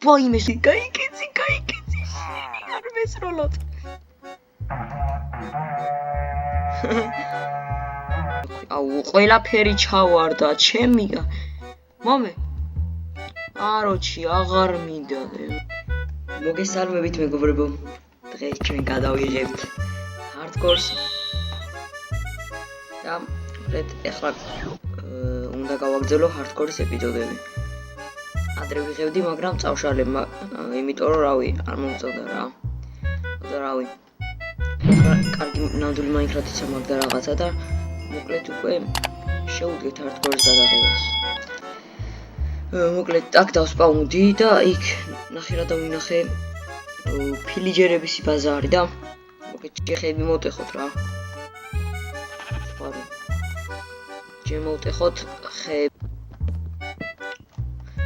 ვაიმე, გაიკეცი. არ მესროლოთ. აუ, ყველაფერი ჩავარდა, ჩემია. მომე. აროჩი, აღარ მინდა. მოგესალმებით, მეგობრებო. დღეს ჩვენ გადავიღებთ hardcore-ს. და ეხლა უნდა გავაგრძელო hardcore-ის ეპიზოდები. ადრე ვიღებდი, მაგრამ წავშალე, იმიტომ რომ რავი, არ მომწონდა რა. და რავი. კარგი ნამდვილი Minecraft-ისა მაგ და რაღაცა და მოკლედ უკვე შევუდგეთ hardcore-ის გადაღებას. მოკლედ აქ დავსპაუნდი და იქ ნახე რა დავინახე ფილიჯერების ბაზარი და მოკლედ შეხები მოვტეხოთ რა. ვარ. შემოვტეხოთ ხე.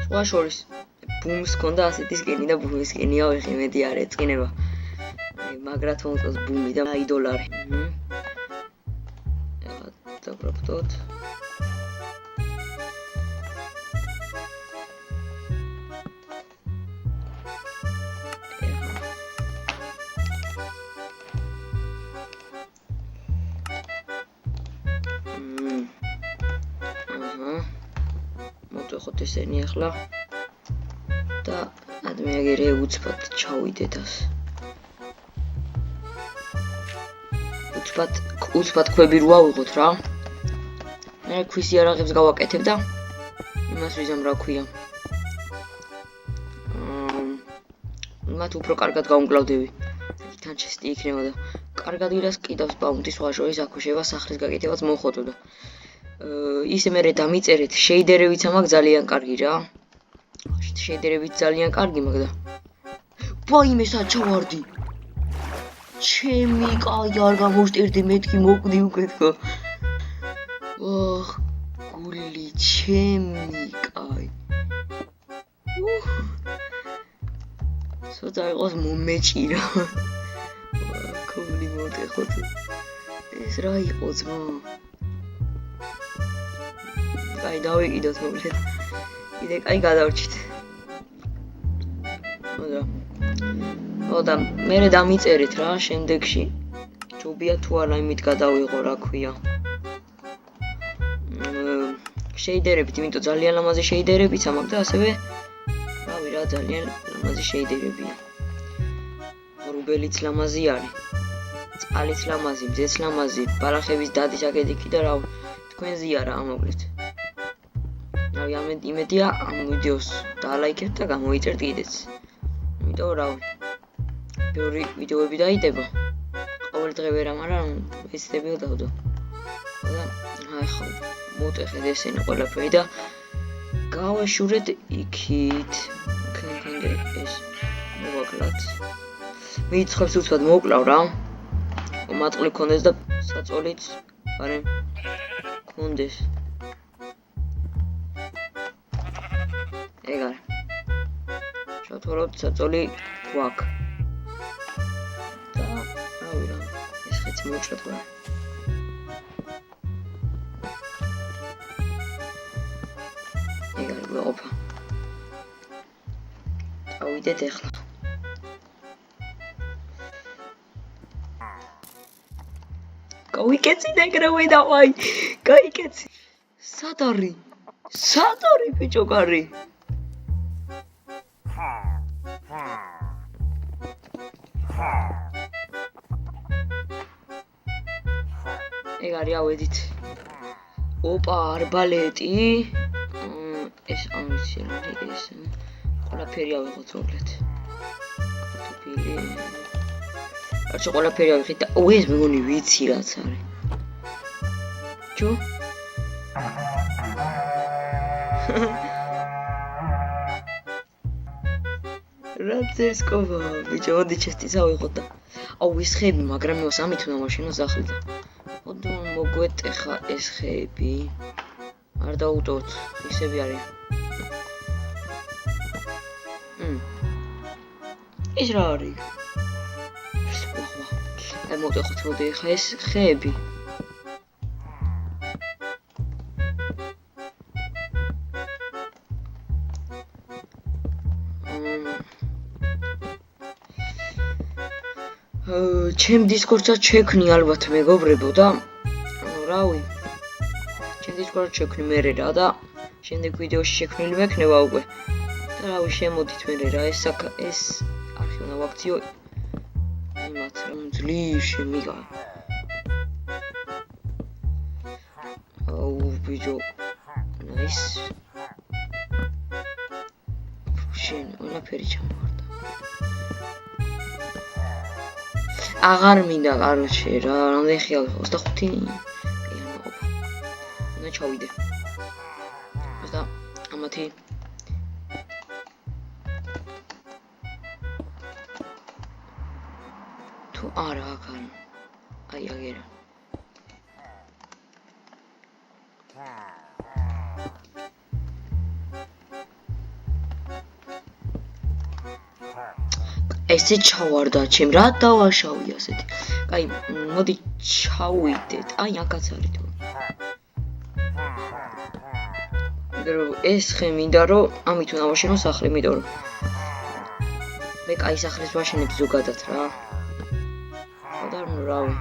სხვა შორის ბუმს ქონდა ასეთი სკენი და ბუმის სკენია ვიღი მეტი არ ეწყინება. მაგრად მომწონს ბუმი და $1. ეხლა დავპროფიტოთ. მოვტეხოთ ესენი ახლა და ადმეაგერე უცბად ჩავიდეთ ას. უცბად ქვები რო ავიღოთ რა. მე ქვის იარაღებს გავაკეთებ და იმას ვიზამ რა ქვია. მათ უფრო კარგად გავუმკლავდები. თან ჩესტი იქნება და კარგად ვირას კიდავს ბაუნდი სხვა შორის აქ შევა სახლის გაკეთებაც მოხոտო და ისე მე დამიწერეთ შეიდერებიც ამაკ ძალიან კარგი რა. შეიდერებიც ძალიან კარგი მაგ და ვაიმე საჩავარდი. ჩემი კაი არ გამოვსტერდი მეთქი მოკვდი უკვე თქო. ოხ გული ჩემი კაი. სოთა იყოს მომეჭირა. გული მოტეხოთ. ეს რა იყო ძმა? კაი დავიკიდოთ მოკლედ. კიდე კაი გადავრჩით. და მე დამიწერეთ რა შემდეგში. ჯობია თუ არა იმით გადავიღო რა ქვია. შეიდერებით, იმიტომ ძალიან ლამაზი შეიდერებიც ამაკ და ასევე რავი რა ძალიან ლამაზი შეიდერებია. ღრუბელიც ლამაზი არის. წყალიც ლამაზი, მზეც ლამაზი, ბალახების დადის აკეთიკი და რავი თქვენზია რა მოკლედ. რავი იმედია ამ ვიდეოს დალაიქებთ და გამოიწერთ კიდეც. იმიტომ რავი ბევრი ვიდეოები დაიდება. ყოველ დღე ვერ მაგრამ ვეცდები დავდო. და აი ხო მოტეხეთ ესენი ყველაფერი და გავაშურეთ იქით. კენკენგე ეს მოვაკლათ. მიწხებს უცბად მოვკლავ რა. მატყლი ქონდეს და საწოლიც პარემ ქონდეს. ეგარ. შევთვალოთ საწოლი გვაქვს. და რავი რა ეს ხეცი მოვჭრათ რა. ეგარ ოპა. ავიდეთ ახლა. გაიკეცი ნეგროვე დავაი. გაიკეცი. სადარი ბიჭო კარი. ეგარი ავედით. ოპა არბალეტი. ეს ამიცინარი ეს ყველაფერი ავიღოთ მოკლედ. კარტოფილი. არჩი ყველაფერი ავიღეთ და ეს მეგონი ვიცი რაც არის. ჩო? რაც ეს კობა ბიჭო მოდი ჩესტის ავიღოთ და აუ ეს ხეები მაგრამ მე სამით უნდა მაშინა სახლი და ოდო მოგვეტეხა ეს ხეები არ დაუტოვოთ ისევი არის. ეს რა არის? აი მოვტეხოთ მოდი ხა ეს ხეები. ჩემ დისკორდსაც შექმნი ალბათ მეგობრებო და რავი ჩემ დისკორდსაც შექმნი მე რა და შემდეგ ვიდეოში შექმნილი მექნება უკვე და რავი შემოდით მე რა ეს არხი უნდა ვაქციო იმათ რომ ძლივ შემიგა ბიჭო ნაის შენ ყველაფერი ჩამოვარდა აღარ მინდა კაროჩე რა რამდენი ხიალი 25 მეყოფა უნდა ჩავიდე და ამათი თუ არა აქ აი აგერა ესე ჩავარდა ჩემ რა დავაშავი ასეთი. კაი, მოდი ჩავიდეთ. აი, აქაც არის თუ. მაგრამ ეს ხე მინდა რომ ამით უნდა ვაშენო სახლი, იმიტომ რომ მე კაი სახლის ვაშენებ ზოგადად რა. და რავი.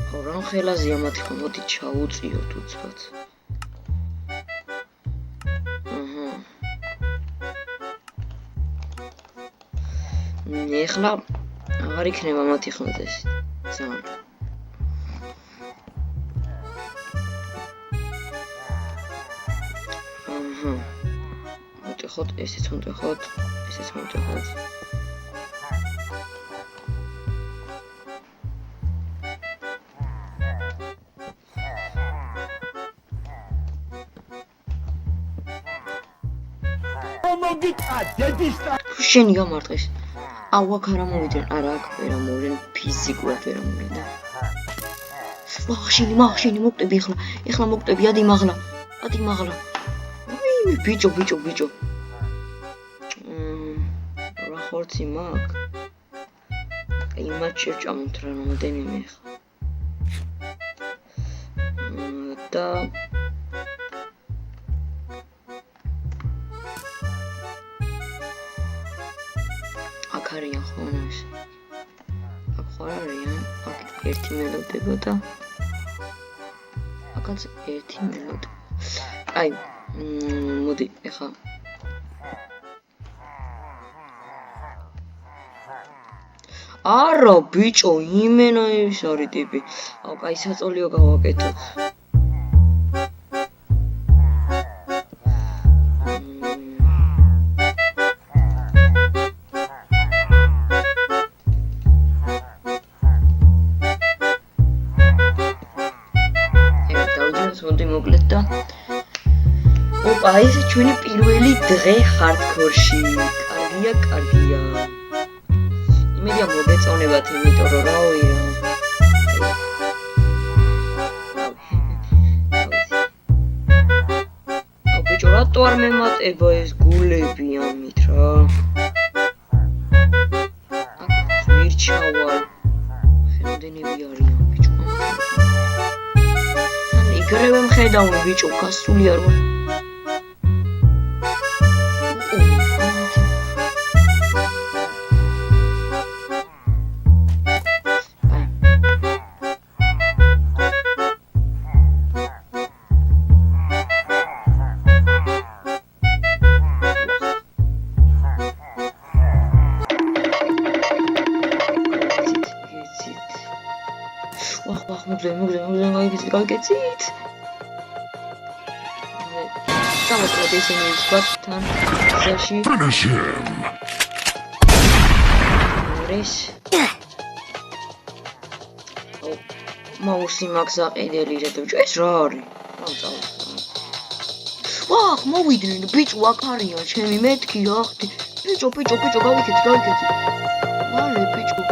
ხო, რა ხელაზია მათი ხო მოდი ჩაუწიოთ უცბად. ეხლა აღარ იქნება მათი ხმდეს ძალიან მოტეხოთ ესეც მოტეხოთ ესეც მოტეხოთ შენი გამარტყეს აუ აქ არ მოვიდნენ არა აქ ვერ მოვიდნენ ფიზიკურად ვერ მოვიდნენ და მახშინი მოკვდები ეხლა მოკვდები ადი მაღლა აი ბიჭო რა ხორცი მაგ აი მათ შევჭამოთ რა რამდენიმე ხა და არიან ხონას აქ ხარ არიან აქ ერთი მელოდება და აქაც ერთი მელოდება აი მოდი ეხა არა ბიჭო იმენა ის არის ტიპი აუ კაი საწოლიო გავაკეთოთ აი ეს ჩვენი პირველი დღე ჰარდკორში. კარგია. იმედია მოგეწონებათ, იმიტომ რომ რავი რა. აუ ბიჭო, რატო არ მემატება ეს გულები ამით რა? აქ ვირჩავალ. ხელმდენები არიან ბიჭო. თან იგრევე მხედავ ბიჭო, გასული არ ვარ. გავიკეთეთ. სამოკლოდ ისინი ვსვათ თან ზაში. რეს. მაუსი მაგზაყიდელი რედოჯო ეს რა არის? ვახ, მოვიდნენ ბიჭო აქ არიან ჩემი მეთქი რა ხდი. ბიჭო გავიკეთეთ. მალე ბიჭო.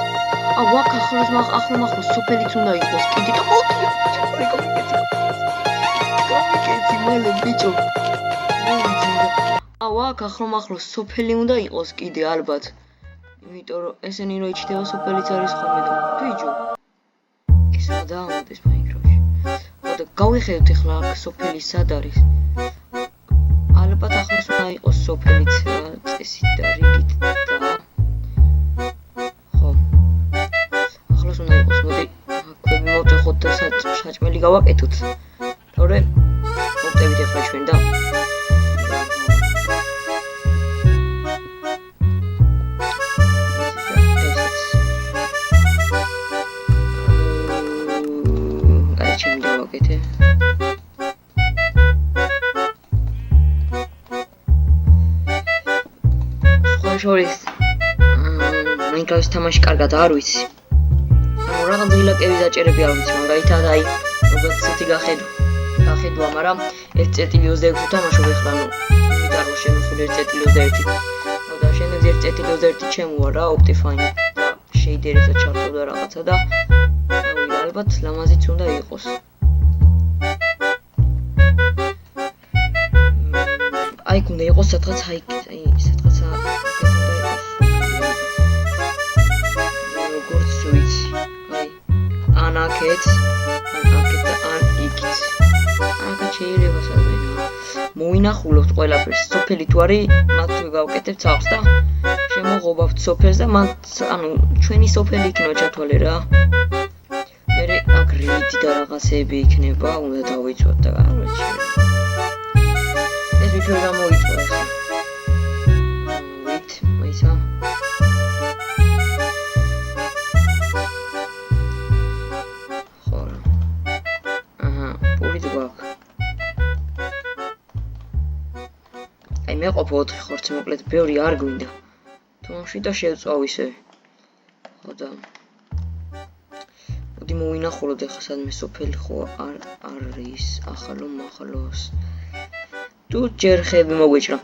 აუ აქ ახლოს სოფელიც უნდა იყოს კიდე და მოდი გავიკეთე მალე ბიჭო აუ აქ ახლოს სოფელი უნდა იყოს კიდე ალბათ იმიტომ რომ ესენი რო იჩდება სოფელიც არის ხოლმე და ბიჭო ეს რა დაამოდეს მაინკრაფტში ხოდა გავიხედოთ ახლა აქ სოფელი სად არის ალბათ ახლოს უნდა იყოს სოფელიც გავითოთ. თორე მოვტევით ახლა ჩვენ და ჩემი დავაკეთე. სხვა შორის Minecraft-ის თამაში კარგად არ ვიცი. რაღაც დილაკები დაჭერები არ ვიცი, მაგალითად აი როგორც ცოტი გახედვა, მაგრამ 1.22 თამაშობ ახლა, იმით არ შემოსული 1.21. და შემდეგ 1.21 ჩემოვა რა Optifine და შეიდერებსაც ჩართოდა რაღაცა და ალბათ ლამაზიც უნდა იყოს. აი გუნდა იყოს სადღაც სადღაცა აქეთ უნდა იყოს. როგორც ვიცი, აი ან აქეთ და ან იქით. აქაც შეიძლება სადმე მოვინახულობთ ყველაფერს. სოფელი თუ არის, მათ გავკეთებთ სახს და შემოღობავთ სოფელს და მან ანუ ჩვენი სოფელი იქნება ჩათვალე რა. მერე აქ რიდი და რაღაცები იქნება, უნდა დავიცვათ და კაროჩე. ეს ვიჩვენ გამოიწვა ეს. ვით, მოიცა. ხო. პულიც გვაქვს. აი მე ყოფ 4 ხორცი მოკლედ ბევრი არ გვინდა. თუმში და შევწავ ისე. ხო და მოდი მოვინახულოთ ახლა სადმე სოფელი ხო არ არის ახალო მახალოს. თუ ჯერ ხები მოგვიჭრა.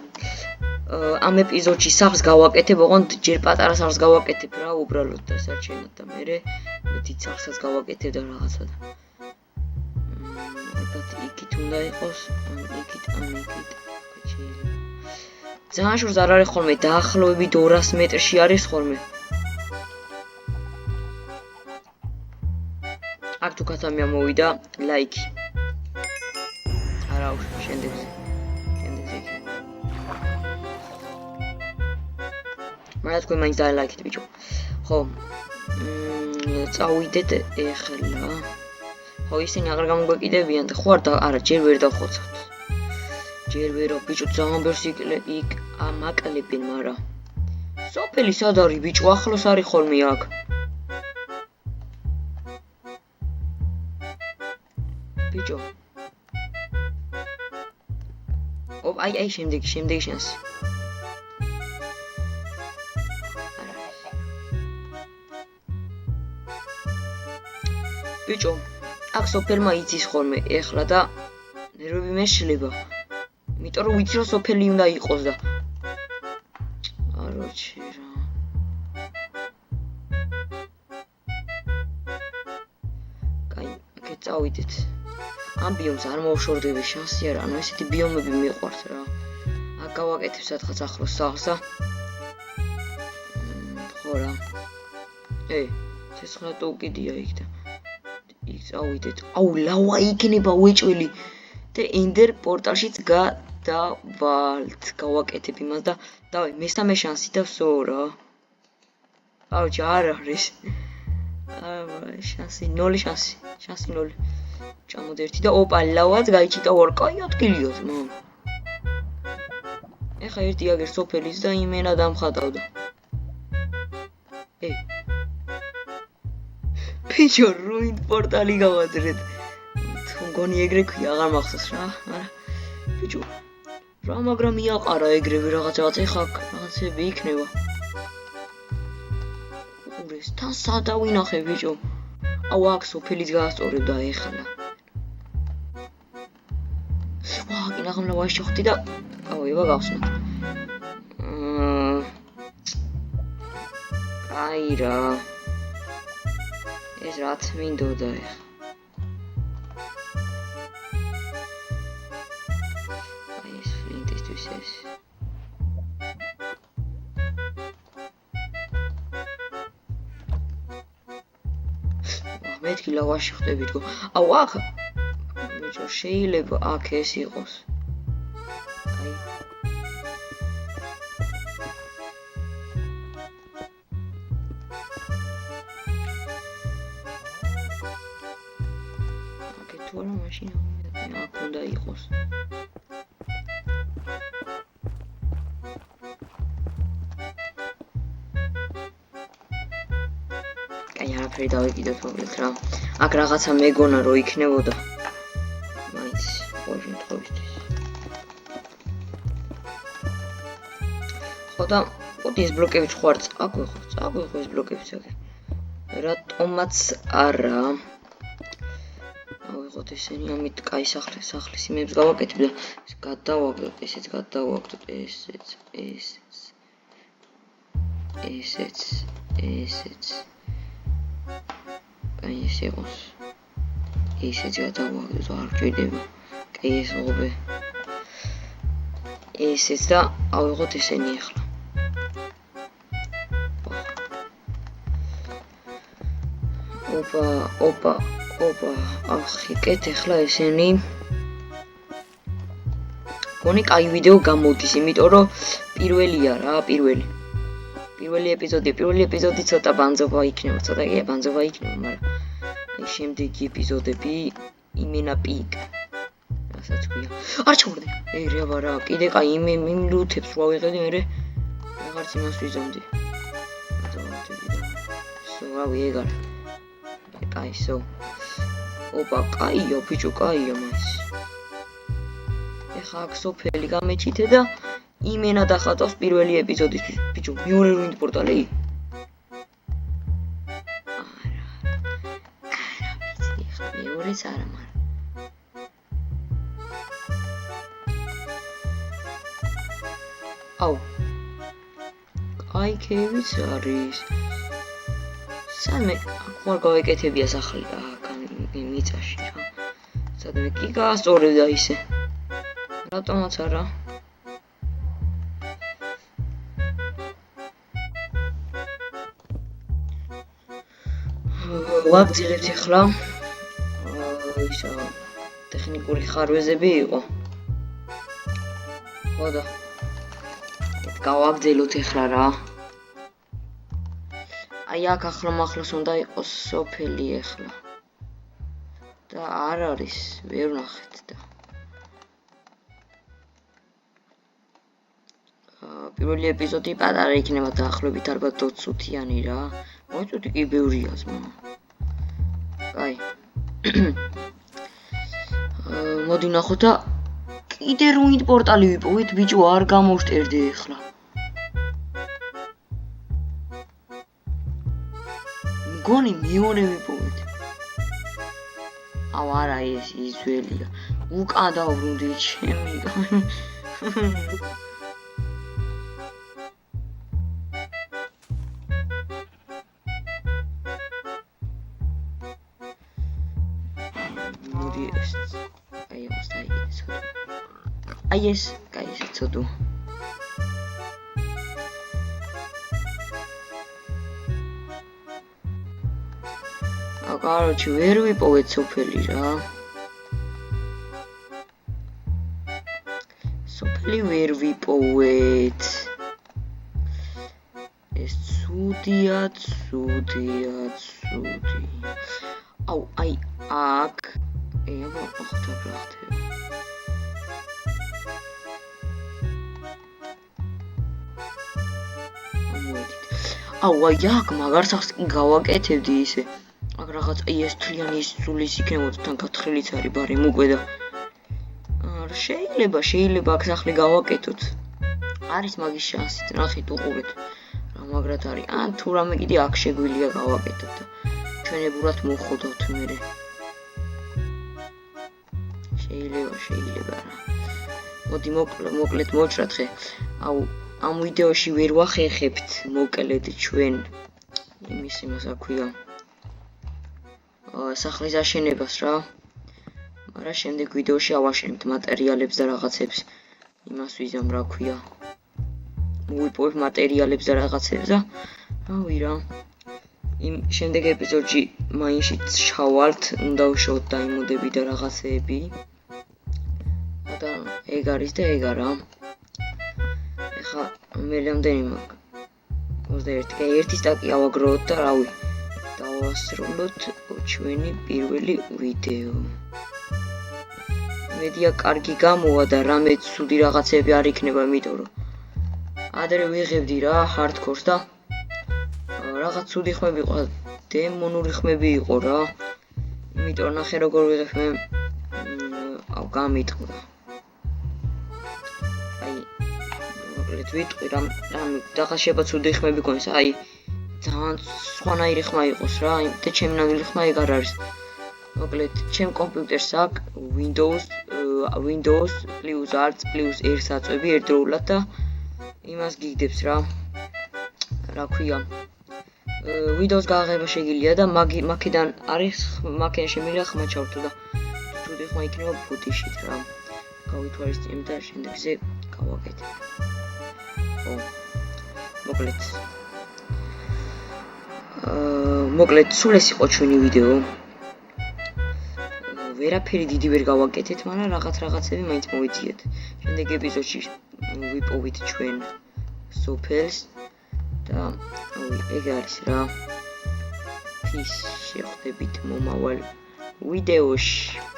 ამ ეპიზოდში სახს გავაკეთებ, ოღონდ ჯერ პატარა სახს გავაკეთებ რა უბრალოდ და საჩენად და მერე დიდ სახსაც გავაკეთებ და რაღაცა და ალბათ იქით უნდა იყოს, ან იქით. ძალიან შორს არ არის ხოლმე დაახლოებით 200 მეტრში არის ხოლმე. აქ თუ კაცამია მოვიდა ლაიქი. არა უშ შემდეგზე. მაგრამ თქვენ მაინც დაალაიქეთ ბიჭო. ხო. წავიდეთ ეხლა. ხო ისინი აღარ გამოგვეკიდებიან და ხო არა ჯერ ვერ დავხოცავთ. ჯერ ვერო ბიჭო ძალიან ბევრს იქ ამაკლებენ, მაგრამ სოფელი სად არის ბიჭო? ახლოს არის ხოლმე აქ. ბიჭო. აი შემდეგი შანსი. ბიჭო, აქ სოფელმა იცის ხოლმე ეხლა და ნერვები მეშლება. იმიტომ რომ ვიცი რომ სოფელი უნდა იყოს და აროჩი რა. კაი, აქეთ წავიდეთ. ამ ბიომს არ მოვშორდები შანსი არა, ანუ ესეთი ბიომები მიყვართ რა. აქ გავაკეთებ სადღაც ახლოს სახს და ხო რა. ცეცხლა თუ უკიდია იქ და იქ წავიდეთ. აუ ლავა იქნება უეჭველი და ენდერ პორტალშიც გადავალთ. გავაკეთებ იმას და დავი მესამე შანსი და ვსო რა. აუჩი არ არის. შანსი 0 შანსი 0. ჩამოდ ერთი და ოპა ლავაც გაიჩიტა ორ კაი ადგილიოთ მომ. ეხა ერთი აგერ სოფელის და იმენა დამხატავდა. ბიჭო რუინ პორტალი გავაძრეთ. თუ მგონი ეგრე ქვია აღარ მახსოვს რა, მაგრამ ბიჭო რა მაგრამ იაყარა ეგრევე რაღაცა ეხა რაღაცები იქნება. უყურეს თან სადა ვინახე ბიჭო. აუ აქ სოფელიც გაასწორებ და ეხლა. კინაღმლა ვაშოხდი და აუ ევა გავსნა. აი რა. ეს რაც მინდოდა ეხლა. აი ეს ფლინტისთვის ეს. მეთქი ლავაში ხდებით გო. აუ აქ ბიჭო შეიძლება აქ ეს იყოს. აი თუ არა მაშინ აქ უნდა იყოს. აი არაფერი დავიკიდოთ მოკლედ რა. აქ რაღაცა მეგონა რო იქნებოდა. მაინც ყოველ შემთხვევისთვის. ხო და მოდი ეს ბლოკები ხო არ წაგვიღო ეს ბლოკებიც აქ. რატომაც არა. ავიღოთ ესენი ამით კაი სახლის იმებს გავაკეთებ და ეს გადავაგდოთ, ესეც გადავაგდოთ, ესეც. აი ეს იყოს. ესეც გადავაგდოთ, არ გვჭირდება. კაი ეს ღობე. ესეც და ავიღოთ ესენი ახლა. ოპა, ახიკეთ ახლა ესენი. გონი კაი ვიდეო გამოდის, იმიტომ რომ პირველია რა, პირველი ეპიზოდი ცოტა ბანძობა იქნება, მაგრამ აი შემდეგი ეპიზოდები იმენა პიკ. რასაც ქვია. არ ჩავარდი. რა, კიდე კაი იმ ლუთებს რო ავიღებდი, მე რაღაც იმას ვიზამდი. რავი ეგარ. კაი, ოპა, კაიო, ბიჭო, კაიო მას. ეხა აქ სოფელი გამეჩითე და იმენა დახატავს პირველი ეპიზოდისთვის. ბიჭო, მეორე რუინდ პორტალი? არა, ვიცი, ეხლა მეორეც არა, მაგრამ. აუ. კაი კევიც არის. სამე ხوار გავეკეთებია სახლი აქ მიწაში რა. სადმე კი გაასწორებდა ისე. რატომაც არა. ვაგრძელებთ ახლა. ისა ტექნიკური ხარვეზები იყო. ხო და გავაგრძელოთ ახლა რა. აი აქ ახლოს უნდა იყოს სოფელი ახლა. და არ არის, ვერ ვნახეთ და. პირველი ეპიზოდი პატარა იქნება დაახლოებით ალბათ 20 წუთიანი რა. მოიწუთი კი ბევრია ზმა. კაი. მოდი ნახოთ და კიდე რუინდ პორტალი ვიპოვეთ, ბიჭო, არ გამოვშტერდი ახლა. გონი მეორე ვიპოვეთ. აუ არა ეს იძველია. უკან დავბრუნდი ჩემი. მოდი ეს. აი ეს, კაი ეს ცოდო. Короче, ვერ ვიპოვეთ სოფელი რა. სოფელი ვერ ვიპოვეთ. ეს ცუდია. აუ, აი აქ. აბა, ახლა ბრახტები. აუ, აი აქ მაგარ სახს კი გავაკეთებდი ისე. აქ რაღაც ეს თლიანი სულის იქნებოდა თან გათხრილიც არის ბარემ უკვე და შეიძლება აქ სახლი გავაკეთოთ. არის მაგის შანსით, ნახეთ უყურეთ რა მაგრად არის. ან თუ რამე კიდე აქ შეგვიძლია გავაკეთოთ და ჩვენებურად მოხოდოთ მერე. შეიძლება რა. მოდი მოკლედ მოვჭრათ ხე. აუ ამ ვიდეოში ვერ ვახერხებთ მოკლედ ჩვენ იმას აქვია. სახლის აშენებას რა. მაგრამ შემდეგ ვიდეოში ავაშენებთ მატერიალებს და რაღაცებს. იმას ვიზამ რა ქვია. მოვიპოვებ მატერიალებს და რაღაცებს და რავი რა. იმ შემდეგ ეპიზოდში მაინშიც ჩავალთ, უნდა ვშოთ დაიმოდები და რაღაცეები. და ეგ არის და ეგ არა. ეხა მე რამდენი მაქვს? 21. კი, ერთი სტაკი ავაგროვოთ და რავი. დავასრულოთ ჩვენი პირველი ვიდეო. მედია კარგი გამოვა და რამე ცუდი რაღაცები არ იქნება, იმიტომ რომ ადრე ვიღებდი რა hardcore-ს და რაღაც ცუდი ხმები იყო, დემონური ხმები იყო რა. იმიტომ ნახე როგორ ვიღებ მე გამიტყდა. აი მოკლედ ვიტყვი რამ რაღაც შეება ცუდი ხმები გონს, აი ძალიან სხვანაირი ხმა იყოს რა, და ჩემ ნამდვილი ხმა ეგ არ არის. მოკლედ ჩემ კომპიუტერს აქვს Windows plus Arts plus R საწვევი ერთდროულად და იმას გიგდებს რა ქვია. Windows გააღება შეგიძლია და მაქედან არის მაქედან შემიძლია ხმა ჩავთო და ცუდი ხმა იქნება ფუტიშით რა. გავითვალისწინებ და შემდეგზე გავაკეთებ. ხო. მოკლედ სულ ეს იყო ჩვენი ვიდეო. ვერაფერი დიდი ვერ გავაკეთეთ, მაგრამ რაღაცები მაინც მოვიძიეთ. შემდეგ ეპიზოდში ვიპოვით ჩვენ სოფელს და ეგ არის რა. Peace, შეხვდებით მომავალ ვიდეოში.